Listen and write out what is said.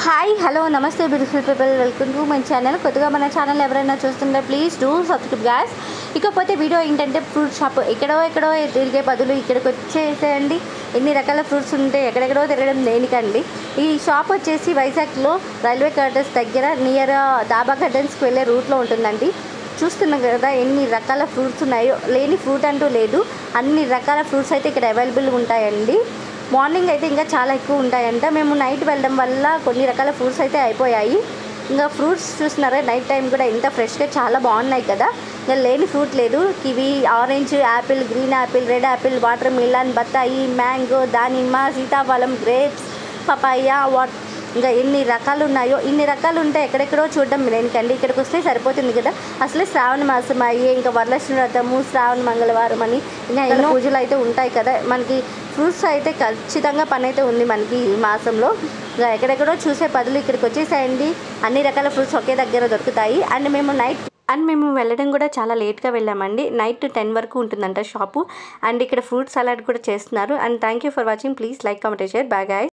Hi hello నమస్తే beautiful people, welcome to my channel. కొత్తగా మన ఛానల్ ఎవరైనా చూస్తుంటే ప్లీజ్ డూ సబ్స్క్రైబ్ గాయ్స్. ఇకపోతే వీడియో ఏంటంటే ఫ్రూట్ షాప్ ఎక్కడో తిరిగే బదులు ఇక్కడికి వచ్చేసేయండి. ఎన్ని రకాల ఫ్రూట్స్ ఉంటాయి, ఎక్కడెక్కడో తిరగడం దేనికండి. ఈ షాప్ వచ్చేసి వైజాగ్లో రైల్వే క్వార్టర్స్ దగ్గర నియర్ దాబా గార్డెన్స్కి వెళ్ళే రూట్లో ఉంటుందండి. చూస్తున్నాం కదా ఎన్ని రకాల ఫ్రూట్స్ ఉన్నాయో, లేని ఫ్రూట్ అంటూ లేదు. అన్ని రకాల ఫ్రూట్స్ అయితే ఇక్కడ అవైలబుల్ ఉంటాయండి. మార్నింగ్ అయితే ఇంకా చాలా ఎక్కువ ఉంటాయంట. మేము నైట్ వెళ్ళడం వల్ల కొన్ని రకాల ఫ్రూట్స్ అయితే అయిపోయాయి. ఇంకా ఫ్రూట్స్ చూస్తున్నారా, నైట్ టైం కూడా ఎంత ఫ్రెష్గా చాలా బాగున్నాయి కదా. ఇంకా లేని ఫ్రూట్ లేదు. Kiwi, orange, Apple, green Apple, red Apple, water melon, బత్తాయి, మ్యాంగో, దానిమ్మ, సీతాఫలం, గ్రేప్స్, పపాయ, ఇంకా ఎన్ని రకాలు ఉన్నాయో. ఇన్ని రకాలు ఉంటే ఎక్కడెక్కడో చూడడం దేనికండి, ఇక్కడికి వస్తే సరిపోతుంది కదా. అసలే శ్రావణ మాసం అయ్యి ఇంకా వరలక్ష్మి వ్రతము, శ్రావణ మంగళవారం అని ఇంకా ఎన్నో పూజలు అయితే ఉంటాయి కదా. మనకి ఫ్రూట్స్ అయితే ఖచ్చితంగా పని అయితే ఉంది మనకి ఈ మాసంలో. ఇంకా ఎక్కడెక్కడో చూసే బదులు ఇక్కడికి వచ్చేసాయండి. అన్ని రకాల ఫ్రూట్స్ ఒకే దగ్గర దొరుకుతాయి. అండ్ మేము వెళ్ళడం కూడా చాలా లేట్గా వెళ్ళామండి. నైట్ 10 వరకు ఉంటుందంట షాపు. అండ్ ఇక్కడ ఫ్రూట్ సలాడ్ కూడా చేస్తున్నారు. And thank you for watching. Please like, comment, share. Bye guys.